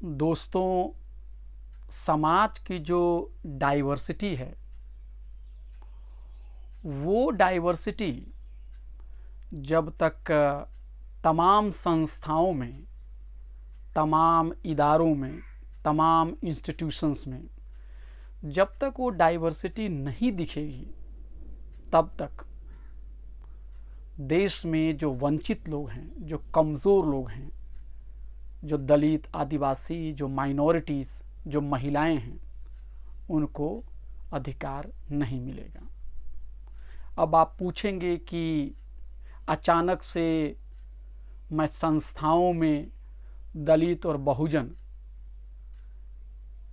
दोस्तों, समाज की जो डाइवर्सिटी है, वो डाइवर्सिटी जब तक तमाम संस्थाओं में, तमाम इदारों में, तमाम इंस्टीट्यूशंस में जब तक वो डाइवर्सिटी नहीं दिखेगी, तब तक देश में जो वंचित लोग हैं, जो कमज़ोर लोग हैं, जो दलित, आदिवासी, जो माइनॉरिटीज़, जो महिलाएं हैं, उनको अधिकार नहीं मिलेगा। अब आप पूछेंगे कि अचानक से मैं संस्थाओं में दलित और बहुजन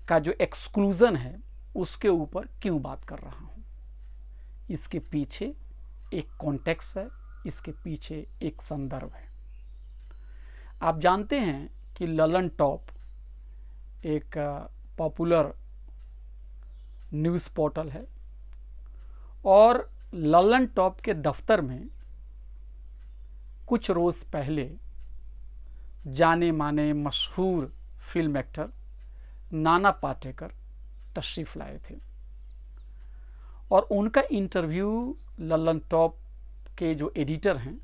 का जो एक्सक्लूज़न है उसके ऊपर क्यों बात कर रहा हूँ। इसके पीछे एक कॉन्टेक्स्ट है, इसके पीछे एक संदर्भ है। आप जानते हैं कि ललन टॉप एक पॉपुलर न्यूज़ पोर्टल है और ललन टॉप के दफ्तर में कुछ रोज़ पहले जाने माने मशहूर फिल्म एक्टर नाना पाटेकर तशरीफ़ लाए थे और उनका इंटरव्यू ललन टॉप के जो एडिटर हैं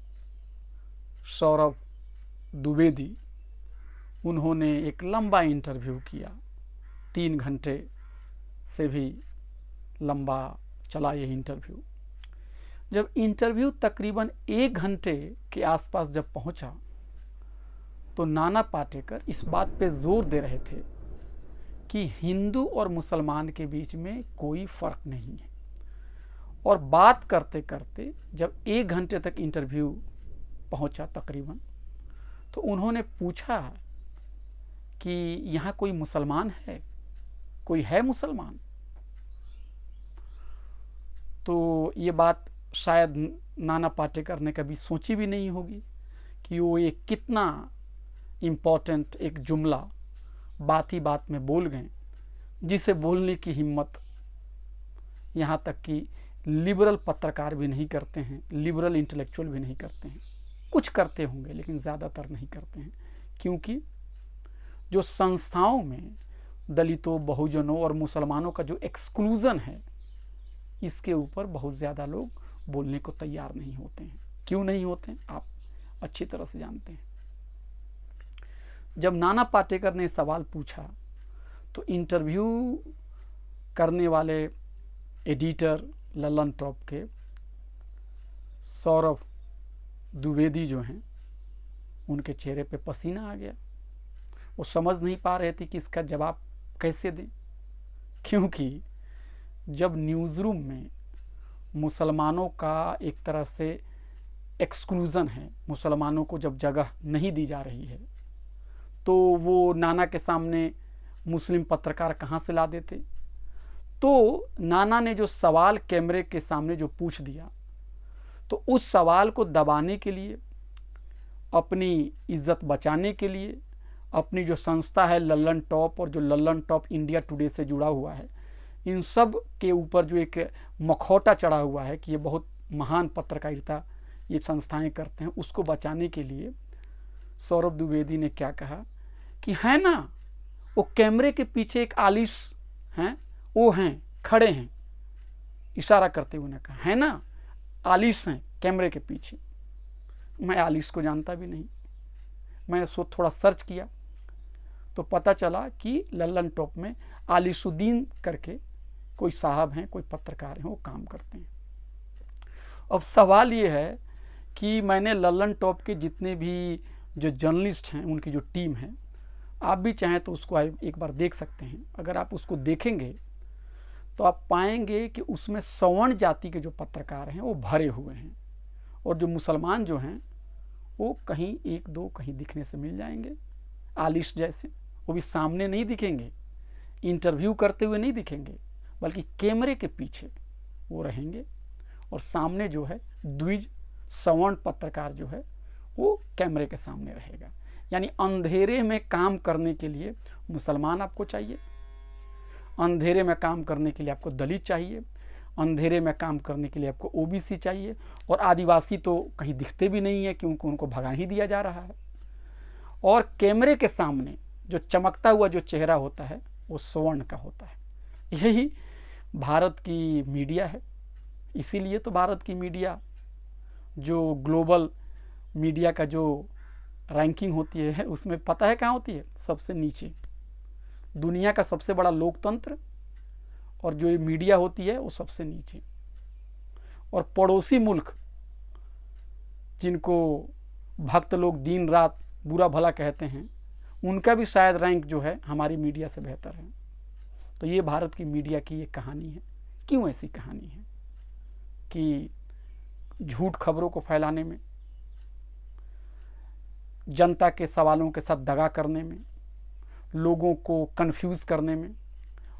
सौरभ द्विवेदी, उन्होंने एक लंबा इंटरव्यू किया। 3 घंटे से भी लंबा चला ये इंटरव्यू। जब इंटरव्यू तकरीबन 1 घंटे के आसपास जब पहुंचा तो नाना पाटेकर इस बात पे जोर दे रहे थे कि हिंदू और मुसलमान के बीच में कोई फ़र्क नहीं है। और बात करते करते जब 1 घंटे तक इंटरव्यू पहुंचा तकरीबन, तो उन्होंने पूछा कि यहाँ कोई मुसलमान है, कोई है मुसलमान। तो ये बात शायद नाना पाटेकर ने कभी सोची भी नहीं होगी कि वो ये कितना इम्पोर्टेंट एक जुमला बात ही बात में बोल गए, जिसे बोलने की हिम्मत यहाँ तक कि लिबरल पत्रकार भी नहीं करते हैं, लिबरल इंटेलेक्चुअल भी नहीं करते हैं। कुछ करते होंगे लेकिन ज़्यादातर नहीं करते हैं, क्योंकि जो संस्थाओं में दलितों, बहुजनों और मुसलमानों का जो एक्सक्लूज़न है, इसके ऊपर बहुत ज़्यादा लोग बोलने को तैयार नहीं होते हैं। क्यों नहीं होते हैं आप अच्छी तरह से जानते हैं। जब नाना पाटेकर ने सवाल पूछा तो इंटरव्यू करने वाले एडिटर ललन टॉप के सौरभ द्विवेदी जो हैं, उनके चेहरे पे पसीना आ गया। वो समझ नहीं पा रहे थे कि इसका जवाब कैसे दें, क्योंकि जब न्यूज़ रूम में मुसलमानों का एक तरह से एक्सक्लूज़न है, मुसलमानों को जब जगह नहीं दी जा रही है, तो वो नाना के सामने मुस्लिम पत्रकार कहाँ से ला देते। तो नाना ने जो सवाल कैमरे के सामने जो पूछ दिया, तो उस सवाल को दबाने के लिए, अपनी इज्जत बचाने के लिए, अपनी जो संस्था है ललन टॉप और जो ललन टॉप इंडिया टुडे से जुड़ा हुआ है, इन सब के ऊपर जो एक मखौटा चढ़ा हुआ है कि ये बहुत महान पत्रकारिता ये संस्थाएं करते हैं, उसको बचाने के लिए सौरभ द्विवेदी ने क्या कहा कि है ना, वो कैमरे के पीछे एक आलिश हैं, वो हैं, खड़े हैं, इशारा करते हुए ने कहा, है ना, आलिश हैं कैमरे के पीछे। मैं आलिश को जानता भी नहीं। मैंने थोड़ा सर्च किया तो पता चला कि ललन टॉप में आलिशुद्दीन करके कोई साहब हैं, कोई पत्रकार हैं, वो काम करते हैं। अब सवाल ये है कि मैंने ललन टॉप के जितने भी जो जर्नलिस्ट हैं, उनकी जो टीम है, आप भी चाहें तो उसको एक बार देख सकते हैं। अगर आप उसको देखेंगे तो आप पाएंगे कि उसमें सवर्ण जाति के जो पत्रकार हैं वो भरे हुए हैं, और जो मुसलमान जो हैं वो कहीं 1-2 कहीं दिखने से मिल जाएंगे, आलिश जैसे। वो भी सामने नहीं दिखेंगे, इंटरव्यू करते हुए नहीं दिखेंगे, बल्कि कैमरे के पीछे वो रहेंगे, और सामने जो है द्विज सवर्ण पत्रकार जो है वो कैमरे के सामने रहेगा। यानी अंधेरे में काम करने के लिए मुसलमान आपको चाहिए, अंधेरे में काम करने के लिए आपको दलित चाहिए, अंधेरे में काम करने के लिए आपको ओबीसी चाहिए, और आदिवासी तो कहीं दिखते भी नहीं है क्योंकि उनको भगा ही दिया जा रहा है। और कैमरे के सामने जो चमकता हुआ जो चेहरा होता है वो स्वर्ण का होता है। यही भारत की मीडिया है। इसीलिए तो भारत की मीडिया जो ग्लोबल मीडिया का जो रैंकिंग होती है उसमें पता है कहाँ होती है? सबसे नीचे। दुनिया का सबसे बड़ा लोकतंत्र और जो ये मीडिया होती है वो सबसे नीचे। और पड़ोसी मुल्क जिनको भक्त लोग दिन रात बुरा भला कहते हैं, उनका भी शायद रैंक जो है हमारी मीडिया से बेहतर है। तो ये भारत की मीडिया की ये कहानी है। क्यों ऐसी कहानी है कि झूठ खबरों को फैलाने में, जनता के सवालों के साथ दगा करने में, लोगों को कंफ्यूज करने में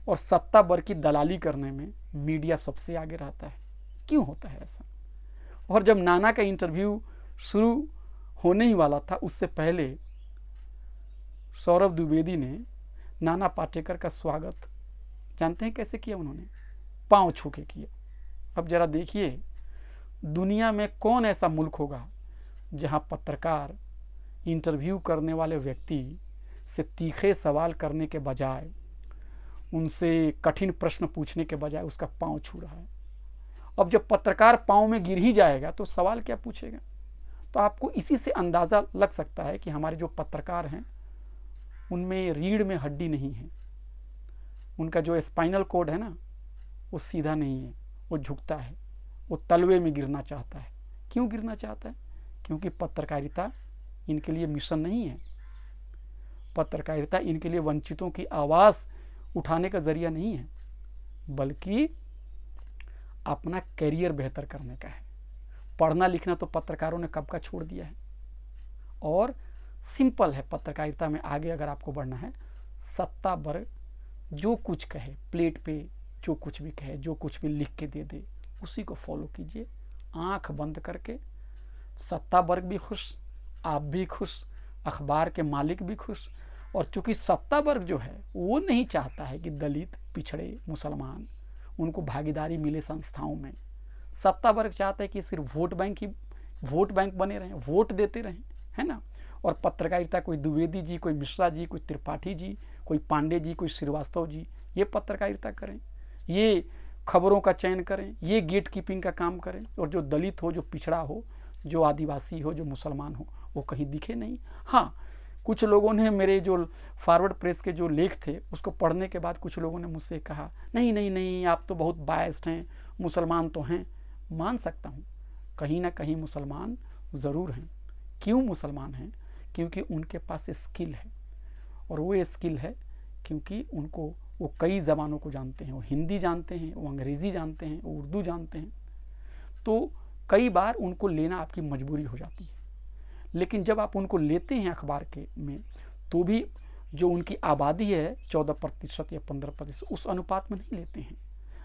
और सत्ता भर की दलाली करने में मीडिया सबसे आगे रहता है। क्यों होता है ऐसा? और जब नाना का इंटरव्यू शुरू होने ही वाला था, उससे पहले सौरभ द्विवेदी ने नाना पाटेकर का स्वागत जानते हैं कैसे किया? उन्होंने पांव छू के किया। अब जरा देखिए, दुनिया में कौन ऐसा मुल्क होगा जहां पत्रकार इंटरव्यू करने वाले व्यक्ति से तीखे सवाल करने के बजाय, उनसे कठिन प्रश्न पूछने के बजाय उसका पांव छू रहा है। अब जब पत्रकार पांव में गिर ही जाएगा तो सवाल क्या पूछेगा? तो आपको इसी से अंदाज़ा लग सकता है कि हमारे जो पत्रकार हैं उनमें रीढ़ में हड्डी नहीं है। उनका जो स्पाइनल कोड है ना, वो सीधा नहीं है, वो झुकता है, वो तलवे में गिरना चाहता है। क्यों गिरना चाहता है? क्योंकि पत्रकारिता इनके लिए मिशन नहीं है। पत्रकारिता इनके लिए वंचितों की आवाज़ उठाने का जरिया नहीं है, बल्कि अपना करियर बेहतर करने का है। पढ़ना लिखना तो पत्रकारों ने कब का छोड़ दिया है। और सिंपल है, पत्रकारिता में आगे अगर आपको बढ़ना है, सत्ता वर्ग जो कुछ कहे, प्लेट पे जो कुछ भी कहे, जो कुछ भी लिख के दे दे, उसी को फॉलो कीजिए आंख बंद करके। सत्ता वर्ग भी खुश, आप भी खुश, अखबार के मालिक भी खुश। और चूंकि सत्ता वर्ग जो है वो नहीं चाहता है कि दलित, पिछड़े, मुसलमान उनको भागीदारी मिले संस्थाओं में। सत्ता वर्ग चाहता है कि सिर्फ वोट बैंक बने रहें, वोट देते रहें, है ना। और पत्रकारिता कोई द्विवेदी जी, कोई मिश्रा जी, कोई त्रिपाठी जी, कोई पांडे जी, कोई श्रीवास्तव जी, ये पत्रकारिता करें, ये खबरों का चयन करें, ये गेट कीपिंग का काम करें। और जो दलित हो, जो पिछड़ा हो, जो आदिवासी हो, जो मुसलमान हो, वो कहीं दिखे नहीं। हाँ, कुछ लोगों ने मेरे जो फॉरवर्ड प्रेस के जो लेख थे उसको पढ़ने के बाद कुछ लोगों ने मुझसे कहा, नहीं नहीं नहीं, आप तो बहुत बायस्ड हैं, मुसलमान तो हैं। मान सकता हूँ, कहीं ना कहीं मुसलमान ज़रूर हैं। क्यों मुसलमान हैं? क्योंकि उनके पास स्किल है। और वो स्किल है क्योंकि वो कई ज़बानों को जानते हैं। वो हिंदी जानते हैं, वो अंग्रेज़ी जानते हैं, वो उर्दू जानते हैं। तो कई बार उनको लेना आपकी मजबूरी हो जाती है। लेकिन जब आप उनको लेते हैं अखबार के में, तो भी जो उनकी आबादी है 14% या 15%, उस अनुपात में नहीं लेते हैं।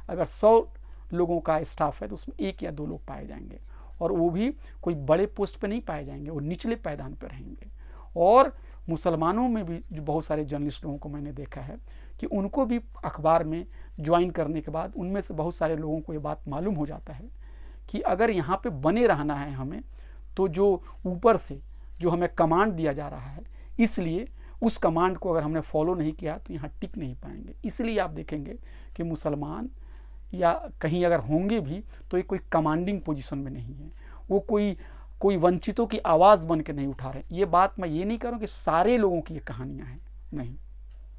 अगर 100 लोगों का स्टाफ है तो उसमें 1 या 2 लोग पाए जाएंगे, और वो भी कोई बड़े पोस्ट पे नहीं पाए जाएंगे, वो निचले पायदान पर रहेंगे। और मुसलमानों में भी जो बहुत सारे जर्नलिस्ट लोगों को मैंने देखा है कि उनको भी अखबार में ज्वाइन करने के बाद उनमें से बहुत सारे लोगों को ये बात मालूम हो जाता है कि अगर यहाँ पे बने रहना है हमें, तो जो ऊपर से जो हमें कमांड दिया जा रहा है, इसलिए उस कमांड को अगर हमने फॉलो नहीं किया तो यहाँ टिक नहीं पाएंगे। इसलिए आप देखेंगे कि मुसलमान या कहीं अगर होंगे भी तो ये कोई कमांडिंग पोजीशन में नहीं है, वो कोई वंचितों की आवाज़ बन के नहीं उठा रहे। ये बात मैं ये नहीं कर रहा हूँ कि सारे लोगों की ये कहानियाँ हैं, नहीं,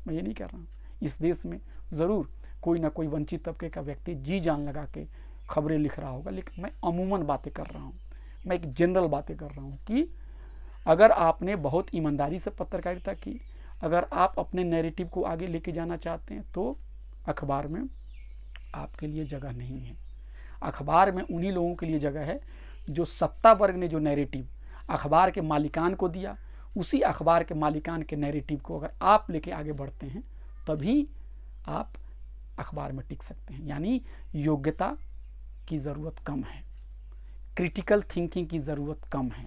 मैं ये नहीं कर रहा हूँ। इस देश में ज़रूर कोई ना कोई वंचित तबके का व्यक्ति जी जान लगा के खबरें लिख रहा होगा, लेकिन मैं अमूमन बातें कर रहा हूँ, मैं एक जनरल बातें कर रहा हूँ कि अगर आपने बहुत ईमानदारी से पत्रकारिता की, अगर आप अपने नैरेटिव को आगे लेके जाना चाहते हैं, तो अखबार में आपके लिए जगह नहीं है। अखबार में उन्हीं लोगों के लिए जगह है जो सत्ता वर्ग ने जो नैरेटिव अखबार के मालिकान को दिया, उसी अखबार के मालिकान के नैरेटिव को अगर आप लेके आगे बढ़ते हैं, तभी आप अखबार में टिक सकते हैं। यानी योग्यता की ज़रूरत कम है, क्रिटिकल थिंकिंग की ज़रूरत कम है,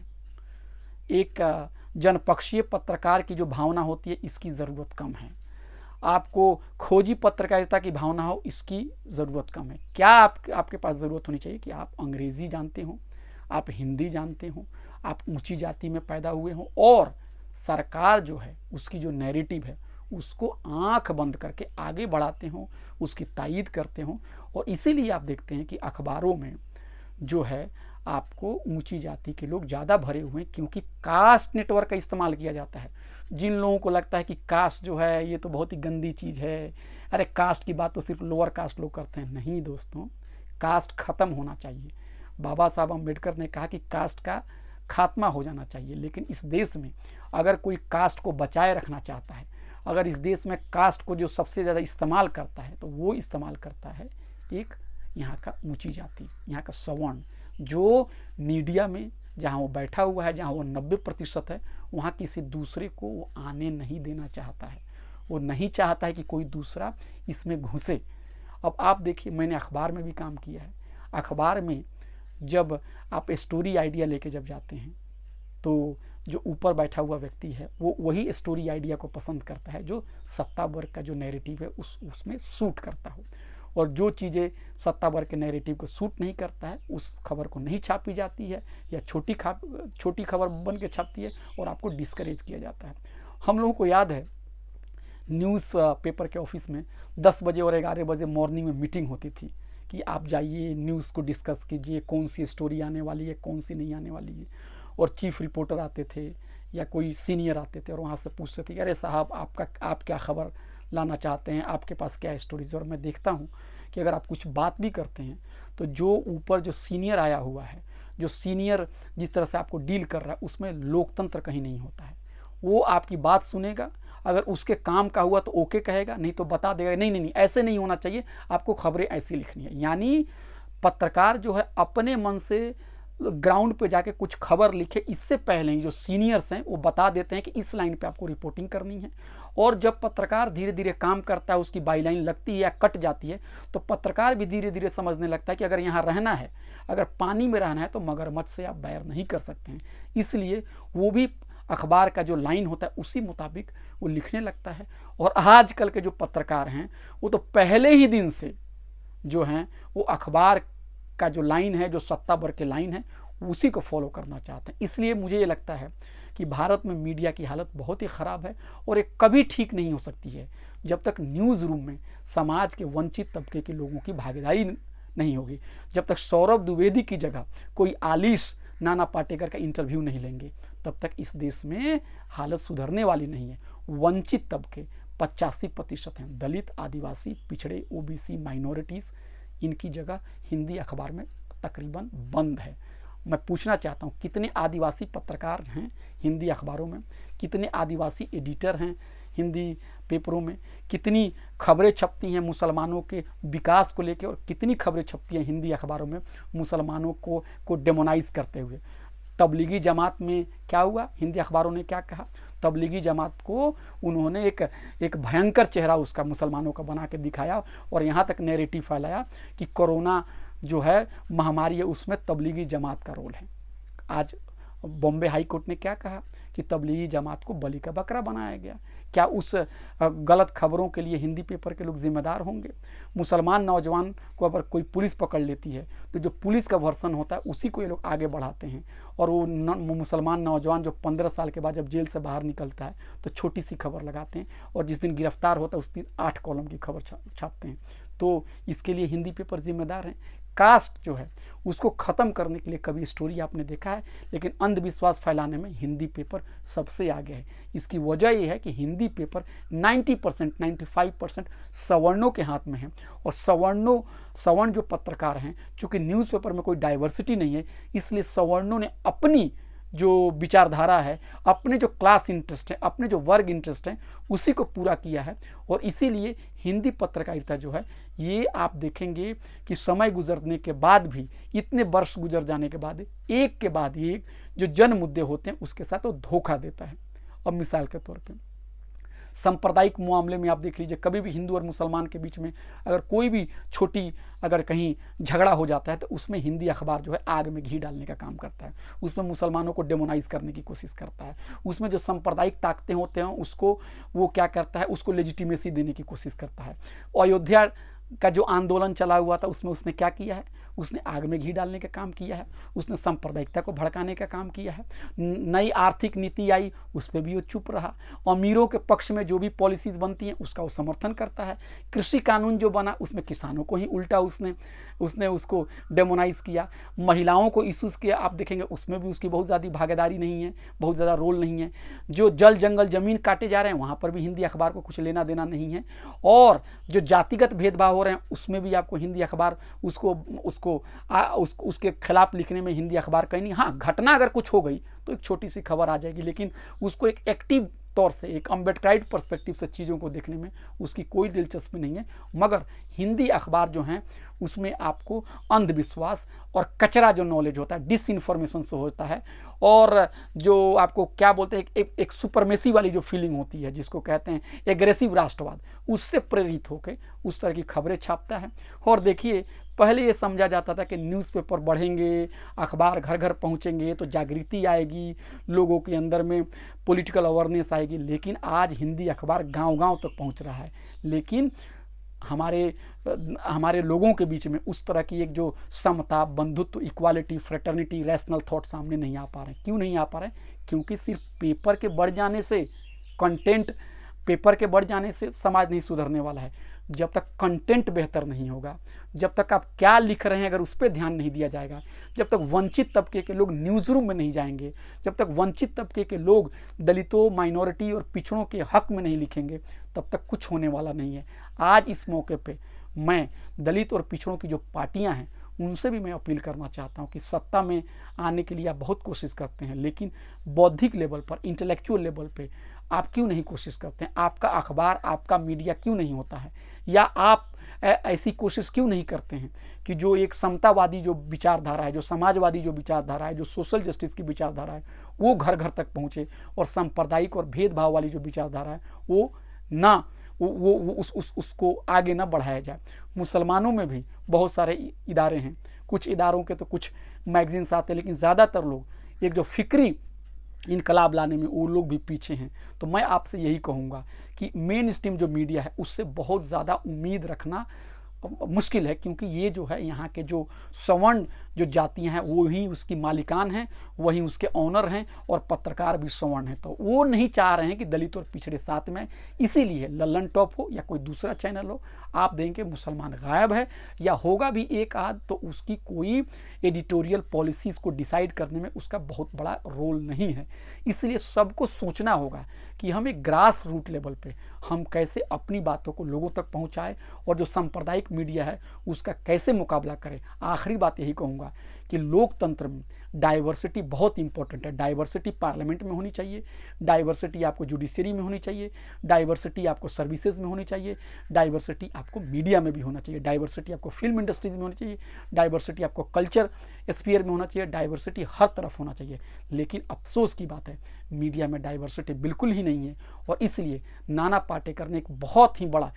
एक जनपक्षीय पत्रकार की जो भावना होती है इसकी ज़रूरत कम है, आपको खोजी पत्रकारिता की भावना हो इसकी ज़रूरत कम है। क्या आपके पास ज़रूरत होनी चाहिए कि आप अंग्रेज़ी जानते हो, आप हिंदी जानते हो, आप ऊंची जाति में पैदा हुए हो, और सरकार जो है उसकी जो नैरेटिव है उसको आंख बंद करके आगे बढ़ाते हों, उसकी तायीद करते हों। और इसीलिए आप देखते हैं कि अखबारों में जो है आपको ऊंची जाति के लोग ज़्यादा भरे हुए हैं, क्योंकि कास्ट नेटवर्क का इस्तेमाल किया जाता है। जिन लोगों को लगता है कि कास्ट जो है ये तो बहुत ही गंदी चीज़ है, अरे कास्ट की बात तो सिर्फ लोअर कास्ट लोग करते हैं, नहीं दोस्तों, कास्ट ख़त्म होना चाहिए। बाबा साहब अम्बेडकर ने कहा कि कास्ट का खात्मा हो जाना चाहिए, लेकिन इस देश में अगर कोई कास्ट को बचाए रखना चाहता है, अगर इस देश में कास्ट को जो सबसे ज़्यादा इस्तेमाल करता है तो वो इस्तेमाल करता है एक यहाँ का ऊंची जाति, यहाँ का सवर्ण, जो मीडिया में जहाँ वो बैठा हुआ है, जहाँ वो 90% है, वहाँ किसी दूसरे को वो आने नहीं देना चाहता है। वो नहीं चाहता है कि कोई दूसरा इसमें घुसे। अब आप देखिए, मैंने अखबार में भी काम किया है। अखबार में जब आप स्टोरी आइडिया लेके जब जाते हैं तो जो ऊपर बैठा हुआ व्यक्ति है वो वही स्टोरी आइडिया को पसंद करता है जो सत्ता वर्ग का जो नैरेटिव है उसमें सूट करता हो, और जो चीज़ें सत्ता वर्ग के नैरेटिव को सूट नहीं करता है उस खबर को नहीं छापी जाती है, या छोटी खबर बन के छापती है और आपको डिस्करेज किया जाता है। हम लोगों को याद है न्यूज़ पेपर के ऑफिस में 10 बजे और 11 बजे मॉर्निंग में मीटिंग होती थी कि आप जाइए न्यूज़ को डिस्कस कीजिए, कौन सी स्टोरी आने वाली है, कौन सी नहीं आने वाली है। और चीफ रिपोर्टर आते थे या कोई सीनियर आते थे और वहाँ से पूछते थे कि अरे साहब आप क्या खबर लाना चाहते हैं, आपके पास क्या स्टोरीज। और मैं देखता हूँ कि अगर आप कुछ बात भी करते हैं तो जो ऊपर जो सीनियर आया हुआ है, जो सीनियर जिस तरह से आपको डील कर रहा है, उसमें लोकतंत्र कहीं नहीं होता है। वो आपकी बात सुनेगा, अगर उसके काम का हुआ तो ओके कहेगा, नहीं तो बता देगा नहीं ऐसे नहीं होना चाहिए, आपको खबरें ऐसी लिखनी है। यानी पत्रकार जो है अपने मन से ग्राउंड पे जाके कुछ खबर लिखे, इससे पहले ही जो सीनियर्स हैं वो बता देते हैं कि इस लाइन पे आपको रिपोर्टिंग करनी है। और जब पत्रकार धीरे धीरे काम करता है, उसकी बाईलाइन लगती है या कट जाती है, तो पत्रकार भी धीरे धीरे समझने लगता है कि अगर यहाँ रहना है, अगर पानी में रहना है तो मगरमच्छ से आप बैर नहीं कर सकते हैं। इसलिए वो भी अखबार का जो लाइन होता है उसी मुताबिक वो लिखने लगता है। और आजकल के जो पत्रकार हैं वो तो पहले ही दिन से जो हैं वो अखबार का जो लाइन है, जो सत्ता वर्ग के लाइन है, उसी को फॉलो करना चाहते हैं। इसलिए मुझे ये लगता है कि भारत में मीडिया की हालत बहुत ही ख़राब है और ये कभी ठीक नहीं हो सकती है जब तक न्यूज़ रूम में समाज के वंचित तबके के लोगों की भागीदारी नहीं होगी। जब तक सौरभ द्विवेदी की जगह कोई आलिश नाना पाटेकर का इंटरव्यू नहीं लेंगे, तब तक इस देश में हालत सुधरने वाली नहीं है। वंचित तबके 85% हैं, दलित, आदिवासी, पिछड़े, ओबीसी, माइनॉरिटीज़, इनकी जगह हिंदी अखबार में तकरीबन बंद है। मैं पूछना चाहता हूँ कितने आदिवासी पत्रकार हैं हिंदी अखबारों में, कितने आदिवासी एडिटर हैं हिंदी पेपरों में, कितनी खबरें छपती हैं मुसलमानों के विकास को लेकर, और कितनी खबरें छपती हैं हिंदी अखबारों में मुसलमानों को डेमोनाइज करते हुए। तबलीगी जमात में क्या हुआ, हिंदी अखबारों ने क्या कहा, तबलीगी जमात को उन्होंने एक भयंकर चेहरा उसका मुसलमानों का बना के दिखाया और यहाँ तक नैरेटिव फैलाया कि कोरोना जो है महामारी है उसमें तबलीगी जमात का रोल है। आज बॉम्बे हाई कोर्ट ने क्या कहा कि तबलीगी जमात को बलि का बकरा बनाया गया। क्या उस गलत खबरों के लिए हिंदी पेपर के लोग जिम्मेदार होंगे? मुसलमान नौजवान को अगर कोई पुलिस पकड़ लेती है तो जो पुलिस का वर्सन होता है उसी को ये लोग आगे बढ़ाते हैं, और वो मुसलमान नौजवान जो 15 साल के बाद जब जेल से बाहर निकलता है तो छोटी सी खबर लगाते हैं, और जिस दिन गिरफ्तार होता है उस दिन 8 कॉलम की खबर छापते हैं। तो इसके लिए हिंदी पेपर जिम्मेदार हैं। कास्ट जो है उसको ख़त्म करने के लिए कभी स्टोरी आपने देखा है, लेकिन अंधविश्वास फैलाने में हिंदी पेपर सबसे आगे है। इसकी वजह यह है कि हिंदी पेपर 90% 95% सवर्णों के हाथ में है, और सवर्ण जो पत्रकार हैं, चूँकि न्यूज़पेपर में कोई डाइवर्सिटी नहीं है, इसलिए सवर्णों ने अपनी जो विचारधारा है, अपने जो क्लास इंटरेस्ट है, अपने जो वर्ग इंटरेस्ट है, उसी को पूरा किया है। और इसीलिए हिंदी पत्रकारिता जो है ये आप देखेंगे कि समय गुजरने के बाद भी, इतने वर्ष गुजर जाने के बाद, एक के बाद एक जो जन मुद्दे होते हैं उसके साथ वो धोखा देता है। अब मिसाल के तौर पे सांप्रदायिक मामले में आप देख लीजिए, कभी भी हिंदू और मुसलमान के बीच में अगर कोई भी छोटी अगर कहीं झगड़ा हो जाता है तो उसमें हिंदी अखबार जो है आग में घी डालने का काम करता है, उसमें मुसलमानों को डेमोनाइज करने की कोशिश करता है, उसमें जो सांप्रदायिक ताकतें होते हैं उसको वो क्या करता है, उसको लेजिटिमेसी देने की कोशिश करता है। अयोध्या का जो आंदोलन चला हुआ था उसमें उसने क्या किया है, उसने आग में घी डालने का काम किया है, उसने सांप्रदायिकता को भड़काने का काम किया है। नई आर्थिक नीति आई उस पर भी वो चुप रहा। अमीरों के पक्ष में जो भी पॉलिसीज बनती हैं उसका वो समर्थन करता है। कृषि कानून जो बना उसमें किसानों को ही उल्टा उसने उसको डेमोनाइज किया। महिलाओं को इश्यूज़ किया, आप देखेंगे उसमें भी उसकी बहुत ज़्यादा भागीदारी नहीं है, बहुत ज़्यादा रोल नहीं है। जो जल जंगल ज़मीन काटे जा रहे हैं वहाँ पर भी हिंदी अखबार को कुछ लेना देना नहीं है। और जो जातिगत भेदभाव हो रहे हैं उसमें भी आपको हिंदी अखबार उसके खिलाफ लिखने में हिंदी अखबार कहीं नहीं। हाँ, घटना अगर कुछ हो गई तो एक छोटी सी खबर आ जाएगी, लेकिन उसको एक एक्टिव तौर से, एक अम्बेडकराइट पर्सपेक्टिव से चीज़ों को देखने में उसकी कोई दिलचस्पी नहीं है। मगर हिंदी अखबार जो हैं उसमें आपको अंधविश्वास और कचरा जो नॉलेज होता है, डिसइंफॉर्मेशन से होता है, और जो आपको क्या बोलते हैं एक सुपरमेसी वाली जो फीलिंग होती है जिसको कहते हैं एग्रेसिव राष्ट्रवाद, उससे प्रेरित होकर उस तरह की खबरें छापता है। और देखिए, पहले ये समझा जाता था कि न्यूज़पेपर बढ़ेंगे, अखबार घर घर पहुंचेंगे तो जागृति आएगी, लोगों के अंदर में पॉलिटिकल अवेयरनेस आएगी। लेकिन आज हिंदी अखबार गांव-गांव तक पहुंच रहा है, लेकिन हमारे लोगों के बीच में उस तरह की एक जो समता, बंधुत्व, इक्वालिटी, फ्रेटर्निटी, रैशनल थॉट सामने नहीं आ पा रहे। क्यों नहीं आ पा रहे? क्योंकि सिर्फ पेपर के बढ़ जाने से, कंटेंट पेपर के बढ़ जाने से समाज नहीं सुधरने वाला है। जब तक कंटेंट बेहतर नहीं होगा, जब तक आप क्या लिख रहे हैं अगर उस पर ध्यान नहीं दिया जाएगा, जब तक वंचित तबके के लोग न्यूज़ रूम में नहीं जाएंगे, जब तक वंचित तबके के लोग दलितों, माइनॉरिटी और पिछड़ों के हक में नहीं लिखेंगे, तब तक कुछ होने वाला नहीं है। आज इस मौके पे मैं दलित और पिछड़ों की जो पार्टियां हैं उनसे भी मैं अपील करना चाहता हूं कि सत्ता में आने के लिए आप बहुत कोशिश करते हैं, लेकिन बौद्धिक लेवल पर, इंटेलेक्चुअल लेवल पे आप क्यों नहीं कोशिश करते हैं? आपका अखबार, आपका मीडिया क्यों नहीं होता है? या आप ऐसी कोशिश क्यों नहीं करते हैं कि जो एक समतावादी जो विचारधारा है, जो समाजवादी जो विचारधारा है, जो सोशल जस्टिस की विचारधारा है, वो घर घर तक पहुँचे, और सांप्रदायिक और भेदभाव वाली जो विचारधारा है वो उसको आगे ना बढ़ाया जाए। मुसलमानों में भी बहुत सारे इदारे हैं, कुछ इदारों के तो कुछ मैगजीन्स आते हैं, लेकिन ज़्यादातर लोग एक जो फिक्री इनकलाब लाने में वो लोग भी पीछे हैं। तो मैं आपसे यही कहूँगा कि मेन स्ट्रीम जो मीडिया है उससे बहुत ज़्यादा उम्मीद रखना मुश्किल है, क्योंकि ये जो है यहाँ के जो सवर्ण जो जातियाँ हैं वो ही उसकी मालिकान हैं, वही उसके ऑनर हैं, और पत्रकार भी सवर्ण हैं। तो वो नहीं चाह रहे हैं कि दलित और पिछड़े साथ में, इसीलिए लल्लन टॉप हो या कोई दूसरा चैनल हो, आप देंगे मुसलमान गायब है, या होगा भी एक आध तो उसकी कोई एडिटोरियल पॉलिसीज़ को डिसाइड करने में उसका बहुत बड़ा रोल नहीं है। इसलिए सबको सोचना होगा कि हम एक ग्रास रूट लेवल पे हम कैसे अपनी बातों को लोगों तक पहुंचाएं, और जो सांप्रदायिक मीडिया है उसका कैसे मुकाबला करें। आखिरी बात यही कहूँगा कि लोकतंत्र में डाइवर्सिटी बहुत इंपॉर्टेंट है। डाइवर्सिटी पार्लियामेंट में होनी चाहिए, डाइवर्सिटी आपको जुडिशरी में होनी चाहिए, डाइवर्सिटी आपको सर्विसेज में होनी चाहिए, डाइवर्सिटी आपको मीडिया में भी होना चाहिए, डाइवर्सिटी आपको फिल्म इंडस्ट्रीज में होनी चाहिए, डाइवर्सिटी आपको कल्चर स्फीयर में होना चाहिए, डाइवर्सिटी हर तरफ होना चाहिए। लेकिन अफसोस की बात है मीडिया में डाइवर्सिटी बिल्कुल ही नहीं है, और इसलिए नाना पाटेकर ने एक बहुत ही बड़ा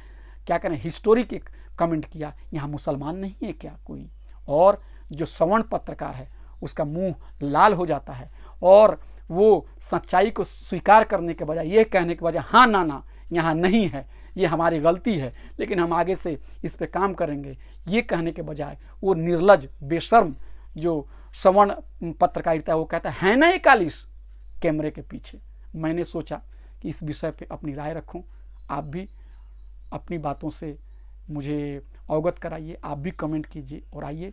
क्या करें हिस्टोरिक एक कमेंट किया, यहाँ मुसलमान नहीं है क्या कोई? और जो सवर्ण पत्रकार है उसका मुंह लाल हो जाता है, और वो सच्चाई को स्वीकार करने के बजाय, ये कहने के बजाय हाँ ना यहाँ नहीं है, ये हमारी गलती है लेकिन हम आगे से इस पे काम करेंगे, ये कहने के बजाय वो निर्लज बेशर्म जो सवर्ण पत्रकारिता है वो कहता है ना 41 कैमरे के पीछे। मैंने सोचा कि इस विषय पे अपनी राय रखूं, आप भी अपनी बातों से मुझे अवगत कराइए, आप भी कमेंट कीजिए, और आइए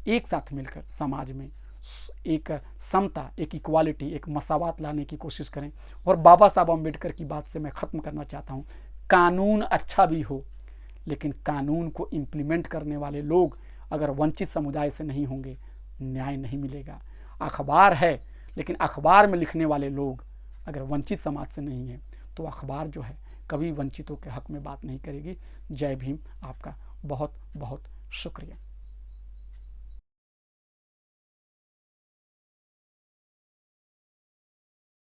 एक साथ मिलकर समाज में एक समता, एक इक्वालिटी, एक मसावत लाने की कोशिश करें। और बाबा साहब अम्बेडकर की बात से मैं ख़त्म करना चाहता हूँ, कानून अच्छा भी हो लेकिन कानून को इम्प्लीमेंट करने वाले लोग अगर वंचित समुदाय से नहीं होंगे, न्याय नहीं मिलेगा। अखबार है लेकिन अखबार में लिखने वाले लोग अगर वंचित समाज से नहीं हैं तो अखबार जो है कभी वंचितों के हक में बात नहीं करेगी। जय भीम। आपका बहुत बहुत शुक्रिया।